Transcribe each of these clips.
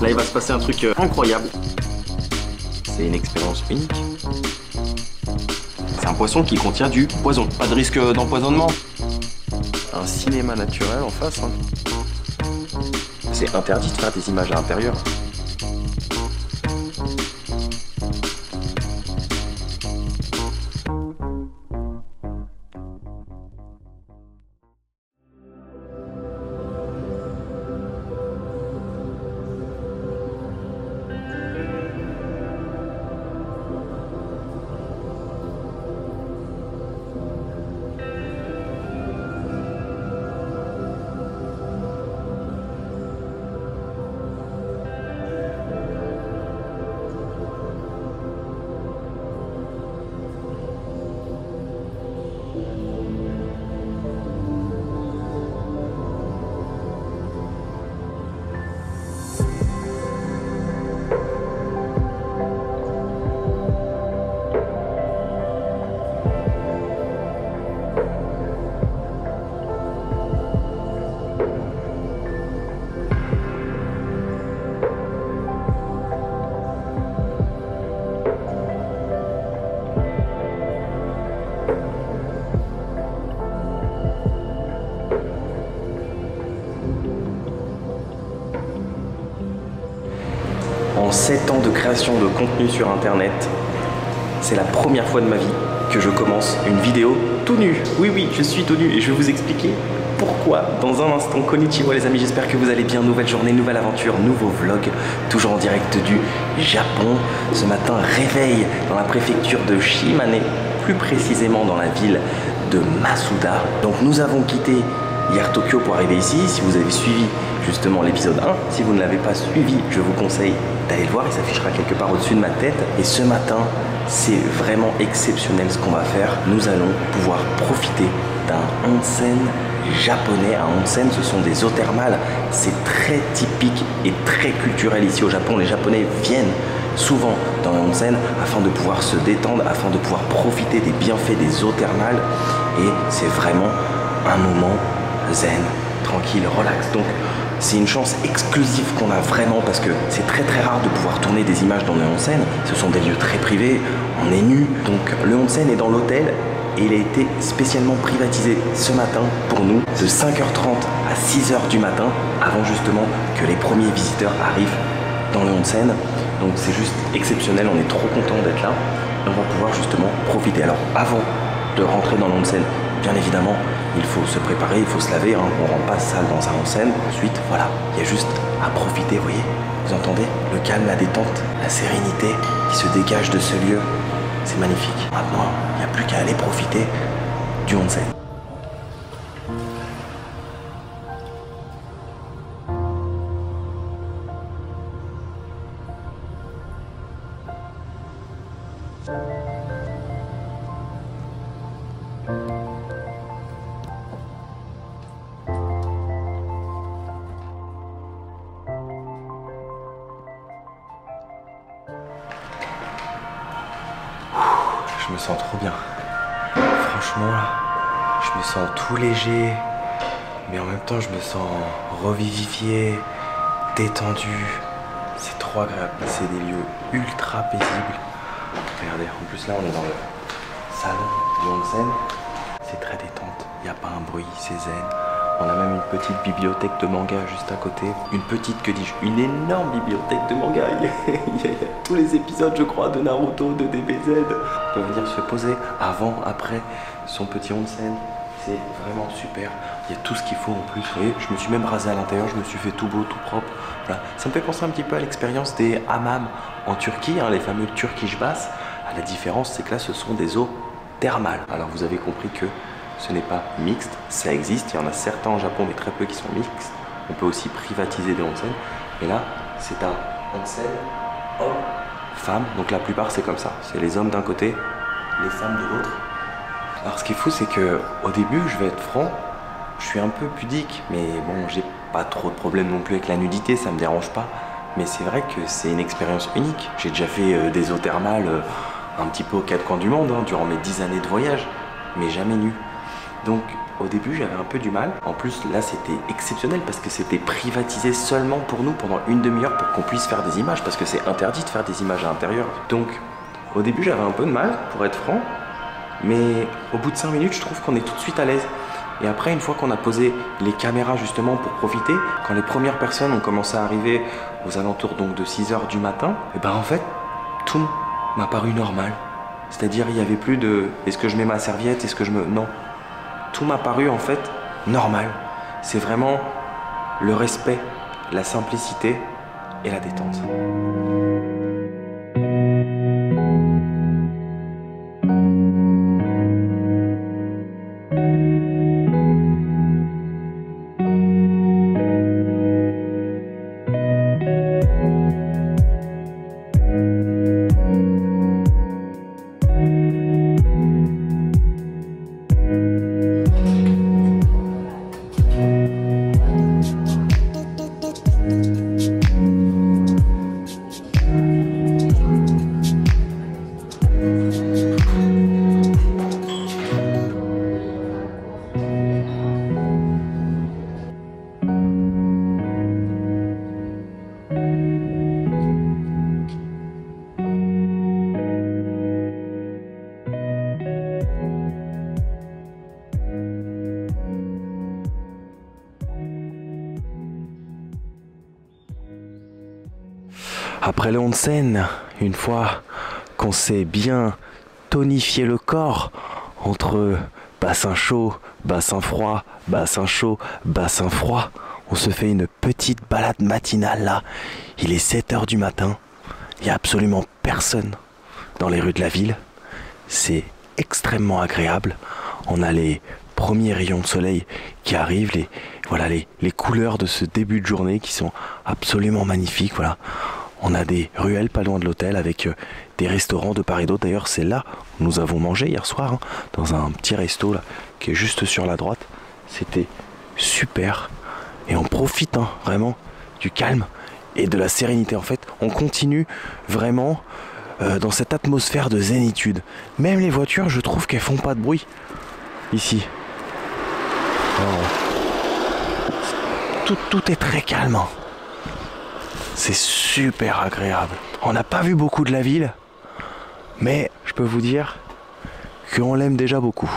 Là, il va se passer un truc incroyable. C'est une expérience unique. C'est un poisson qui contient du poison. Pas de risque d'empoisonnement. Un cinéma naturel en face. Hein. C'est interdit de faire des images à l'intérieur. En 7 ans de création de contenu sur internet, c'est la première fois de ma vie que je commence une vidéo tout nu. Oui, oui, je suis tout nu et je vais vous expliquer pourquoi dans un instant. Konnichiwa les amis, j'espère que vous allez bien. Nouvelle journée, nouvelle aventure, nouveau vlog, toujours en direct du Japon. Ce matin, réveil dans la préfecture de Shimane, plus précisément dans la ville de Masuda. Donc nous avons quitté hier Tokyo pour arriver ici. Si vous avez suivi justement l'épisode 1, si vous ne l'avez pas suivi, je vous conseille d'aller le voir, il s'affichera quelque part au-dessus de ma tête. Et ce matin, c'est vraiment exceptionnel ce qu'on va faire. Nous allons pouvoir profiter d'un onsen japonais. Un onsen, ce sont des eaux thermales. C'est très typique et très culturel ici au Japon. Les Japonais viennent souvent dans les onsen afin de pouvoir se détendre, afin de pouvoir profiter des bienfaits des eaux thermales. Et c'est vraiment un moment zen, tranquille, relax. Donc c'est une chance exclusive qu'on a vraiment, parce que c'est très rare de pouvoir tourner des images dans les onsen. Ce sont des lieux très privés, on est nu. Donc le onsen est dans l'hôtel et il a été spécialement privatisé ce matin pour nous de 5h30 à 6h du matin, avant justement que les premiers visiteurs arrivent dans le onsen. Donc c'est juste exceptionnel, on est trop content d'être là et on va pouvoir justement profiter. Alors avant de rentrer dans l'onsen, bien évidemment, il faut se préparer, il faut se laver, hein. On ne rentre pas sale dans un onsen. Ensuite, voilà, il y a juste à profiter, vous voyez. Vous entendez le calme, la détente, la sérénité qui se dégage de ce lieu. C'est magnifique. Maintenant, il n'y a plus qu'à aller profiter du onsen. Je me sens trop bien. Franchement, là, je me sens tout léger, mais en même temps, je me sens revivifié, détendu. C'est trop agréable. C'est des lieux ultra paisibles. Regardez, en plus là, on est dans le salon du onsen. C'est très détente. Il n'y a pas un bruit, c'est zen. On a même une petite bibliothèque de manga juste à côté. Une petite, que dis-je, une énorme bibliothèque de manga. Il y a tous les épisodes, je crois, de Naruto, de DBZ. On peut venir se poser avant, après son petit onsen. C'est vraiment super. Il y a tout ce qu'il faut en plus. Vous voyez, je me suis même rasé à l'intérieur, je me suis fait tout beau, tout propre. Voilà. Ça me fait penser un petit peu à l'expérience des hammams en Turquie, hein, les fameux Turkish baths. La différence, c'est que là, ce sont des eaux thermales. Alors, vous avez compris que ce n'est pas mixte, ça existe. Il y en a certains en Japon, mais très peu qui sont mixtes. On peut aussi privatiser des onsen. Et là, c'est un onsen homme-femme. Donc la plupart, c'est comme ça. C'est les hommes d'un côté, les femmes de l'autre. Alors ce qui est fou, c'est que au début, je vais être franc, je suis un peu pudique, mais bon, j'ai pas trop de problème non plus avec la nudité, ça me dérange pas. Mais c'est vrai que c'est une expérience unique. J'ai déjà fait des eaux thermales un petit peu aux quatre coins du monde, hein, durant mes 10 années de voyage, mais jamais nu. Donc au début j'avais un peu du mal. En plus là c'était exceptionnel parce que c'était privatisé seulement pour nous pendant une demi-heure pour qu'on puisse faire des images, parce que c'est interdit de faire des images à l'intérieur. Donc au début j'avais un peu de mal, pour être franc, mais au bout de 5 minutes je trouve qu'on est tout de suite à l'aise. Et après, une fois qu'on a posé les caméras justement pour profiter, quand les premières personnes ont commencé à arriver aux alentours donc de 6 h du matin, et ben en fait tout m'a paru normal. C'est-à-dire il n'y avait plus de est-ce que je mets ma serviette, est-ce que je me... Non. Tout m'a paru en fait normal. C'est vraiment le respect, la simplicité et la détente. Après le onsen, une fois qu'on s'est bien tonifié le corps entre bassin chaud, bassin froid, bassin chaud, bassin froid, on se fait une petite balade matinale là. Il est 7 h du matin, il n'y a absolument personne dans les rues de la ville. C'est extrêmement agréable. On a les premiers rayons de soleil qui arrivent, voilà, les couleurs de ce début de journée qui sont absolument magnifiques. Voilà. On a des ruelles pas loin de l'hôtel avec des restaurants de part et d'autre. D'ailleurs, c'est là où nous avons mangé hier soir, hein, dans un petit resto là, qui est juste sur la droite. C'était super. Et on profite vraiment du calme et de la sérénité. En fait, on continue vraiment dans cette atmosphère de zénitude. Même les voitures, je trouve qu'elles font pas de bruit ici. Alors, tout est très calme. C'est super agréable. On n'a pas vu beaucoup de la ville, mais je peux vous dire qu'on l'aime déjà beaucoup.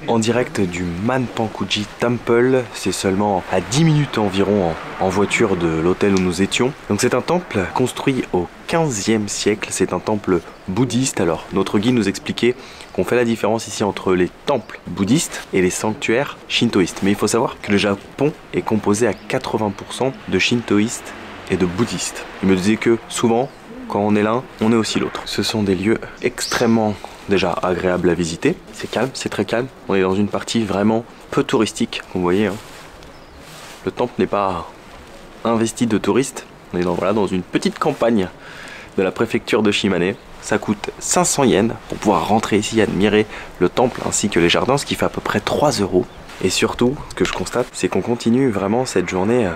En direct du Manpankuji Temple, c'est seulement à 10 minutes environ en voiture de l'hôtel où nous étions. Donc c'est un temple construit au 15e siècle, c'est un temple bouddhiste. Alors notre guide nous expliquait qu'on fait la différence ici entre les temples bouddhistes et les sanctuaires shintoïstes. Mais il faut savoir que le Japon est composé à 80% de shintoïstes et de bouddhistes. Il me disait que souvent, quand on est l'un, on est aussi l'autre. Ce sont des lieux extrêmement déjà agréable à visiter, c'est calme, c'est très calme. On est dans une partie vraiment peu touristique, vous voyez. Hein. Le temple n'est pas investi de touristes. On est dans une petite campagne de la préfecture de Shimane. Ça coûte 500 yens pour pouvoir rentrer ici et admirer le temple ainsi que les jardins, ce qui fait à peu près 3 €. Et surtout, ce que je constate, c'est qu'on continue vraiment cette journée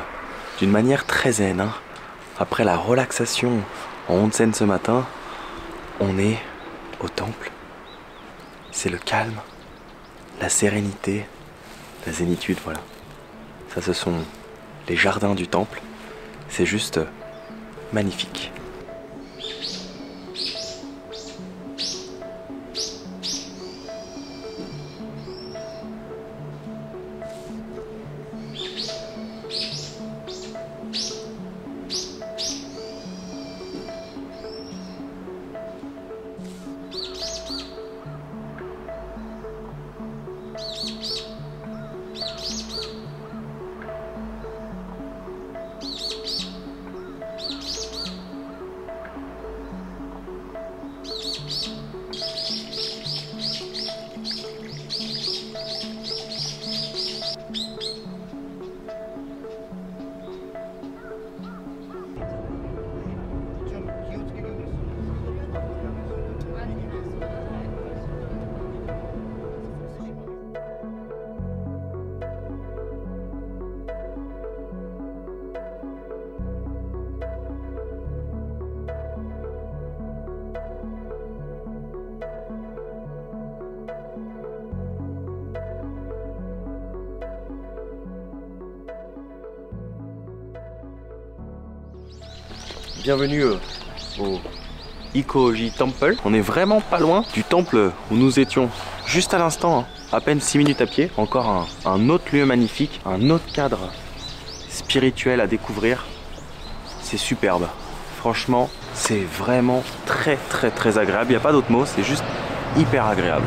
d'une manière très zen. Hein. Après la relaxation en onsen ce matin, on est au temple. C'est le calme, la sérénité, la zénitude, voilà. Ça, ce sont les jardins du temple. C'est juste magnifique. Bienvenue au Ikoji Temple. On est vraiment pas loin du temple où nous étions juste à l'instant, hein. À peine 6 minutes à pied. Encore un autre lieu magnifique, un autre cadre spirituel à découvrir. C'est superbe. Franchement, c'est vraiment très agréable. Il n'y a pas d'autre mot, c'est juste hyper agréable.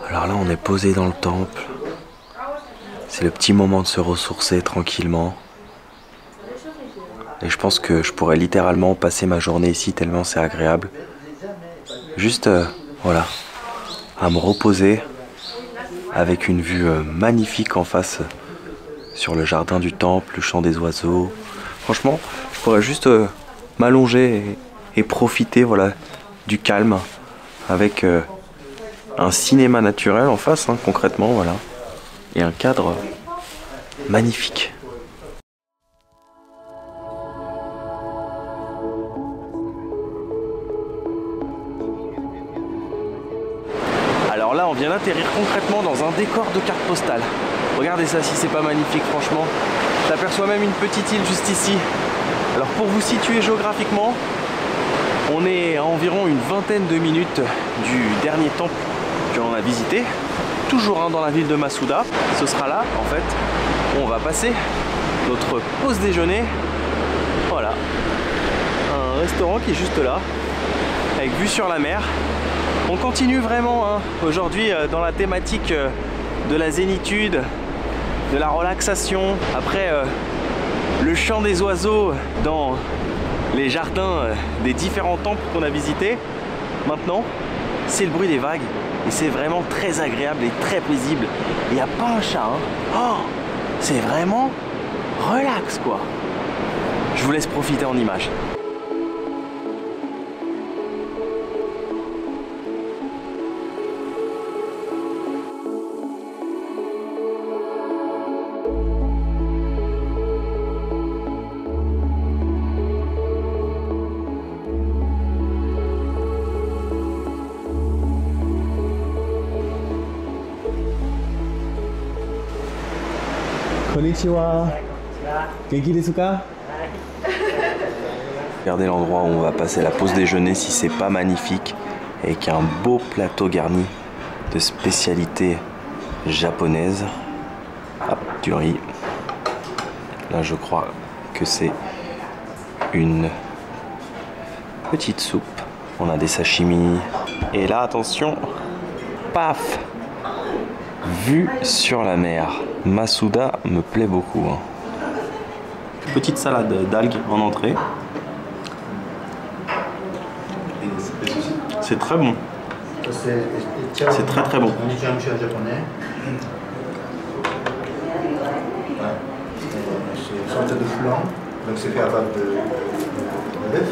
Alors là, on est posé dans le temple. C'est le petit moment de se ressourcer tranquillement. Et je pense que je pourrais littéralement passer ma journée ici tellement c'est agréable. Juste, voilà, à me reposer avec une vue magnifique en face sur le jardin du temple, le chant des oiseaux. Franchement, je pourrais juste m'allonger et profiter, voilà, du calme avec un cinéma naturel en face, hein, concrètement, voilà, et un cadre magnifique. Alors là, on vient d'atterrir concrètement dans un décor de carte postale. Regardez ça, si c'est pas magnifique, franchement. T'aperçois même une petite île juste ici. Alors pour vous situer géographiquement, on est à environ une vingtaine de minutes du dernier temple que l'on a visité, toujours hein, dans la ville de Masuda. Ce sera là, en fait, où on va passer notre pause déjeuner. Voilà, un restaurant qui est juste là, avec vue sur la mer. On continue vraiment hein, aujourd'hui dans la thématique de la zénitude, de la relaxation. Après le chant des oiseaux dans les jardins des différents temples qu'on a visités, maintenant c'est le bruit des vagues et c'est vraiment très agréable et très paisible. Il n'y a pas un chat, hein. Oh, c'est vraiment relax quoi. Je vous laisse profiter en images. Konnichiwa. Genki desu ka? Regardez l'endroit où on va passer la pause déjeuner, si c'est pas magnifique, avec un beau plateau garni de spécialités japonaises. Hop, du riz. Là, je crois que c'est une petite soupe. On a des sashimi. Et là, attention, paf! Vue sur la mer. Masuda me plaît beaucoup. Hein. Petite salade d'algues en entrée. C'est très bon. C'est très bon. Sorte de flan, donc c'est fait à base de bœuf,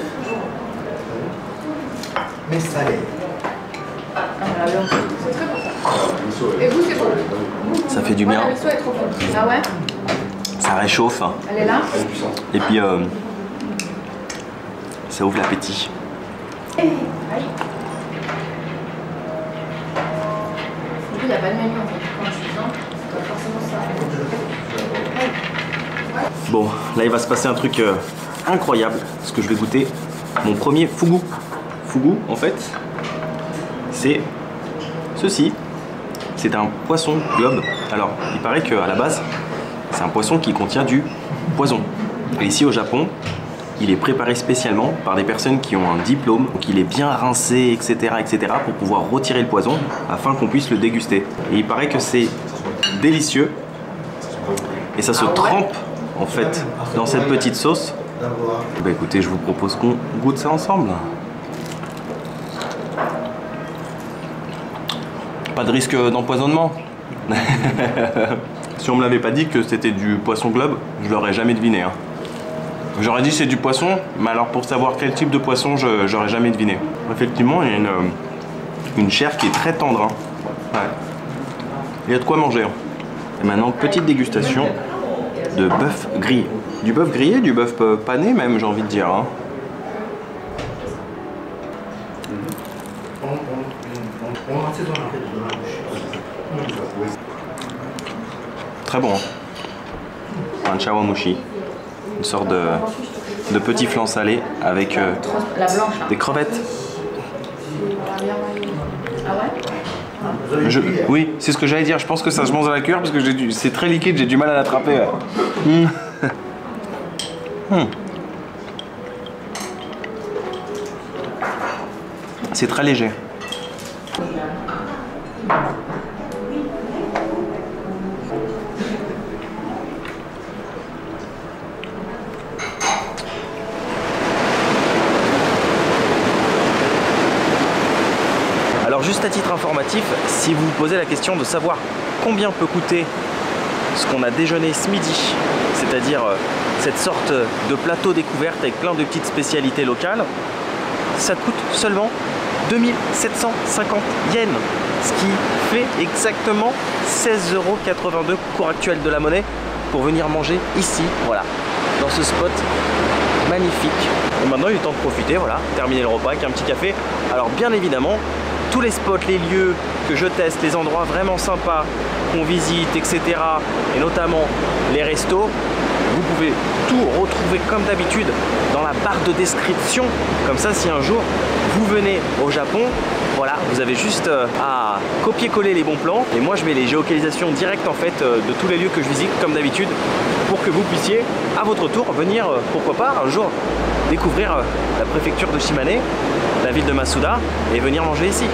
mais salé. C'est très bon. Et vous, c'est bon? Ça fait du bien. La miso est trop bonne. Ah ouais? Ça réchauffe. Elle est là? Et puis ça ouvre l'appétit. Du coup, il n'y a pas de menu en fait. Quand je suis dedans, c'est pas forcément ça. Bon, là il va se passer un truc incroyable, parce que je vais goûter mon premier fugu. Fugu, en fait, c'est ceci. C'est un poisson globe. Alors, il paraît qu'à la base, c'est un poisson qui contient du poison. Et ici au Japon, il est préparé spécialement par des personnes qui ont un diplôme, donc il est bien rincé, etc., pour pouvoir retirer le poison, afin qu'on puisse le déguster. Et il paraît que c'est délicieux, et ça se trempe en fait dans cette petite sauce. Bah écoutez, je vous propose qu'on goûte ça ensemble. Pas de risque d'empoisonnement. Si on me l'avait pas dit que c'était du poisson globe, je l'aurais jamais deviné. Hein. J'aurais dit c'est du poisson, mais alors pour savoir quel type de poisson, j'aurais jamais deviné. Effectivement, il y a une chair qui est très tendre. Hein. Ouais. Il y a de quoi manger. Hein. Et maintenant, petite dégustation de bœuf grillé. Du bœuf grillé, du bœuf pané même, j'ai envie de dire. Hein. Très bon. Hein. Un chawamushi. Une sorte de petit flan salé avec La blanche, là. des crevettes. Ah ouais? Oui, c'est ce que j'allais dire. Je pense que ça se mange à la cuillère parce que c'est très liquide, j'ai du mal à l'attraper. Ouais. C'est très léger. Alors juste à titre informatif, si vous vous posez la question de savoir combien peut coûter ce qu'on a déjeuné ce midi, c'est-à-dire cette sorte de plateau découverte avec plein de petites spécialités locales, ça coûte seulement 2750 yens, ce qui fait exactement 16,82 € cours actuel de la monnaie pour venir manger ici, voilà, dans ce spot magnifique. Et maintenant il est temps de profiter, voilà, terminer le repas avec un petit café. Alors bien évidemment, tous les spots, les lieux que je teste, les endroits vraiment sympas qu'on visite, etc. et notamment les restos, vous pouvez tout retrouver comme d'habitude dans la barre de description. Comme ça, si un jour vous venez au Japon, voilà, vous avez juste à copier-coller les bons plans. Et moi, je mets les géolocalisations directes en fait de tous les lieux que je visite comme d'habitude pour que vous puissiez à votre tour venir, pourquoi pas, un jour découvrir la préfecture de Shimane, la ville de Masuda et venir manger ici.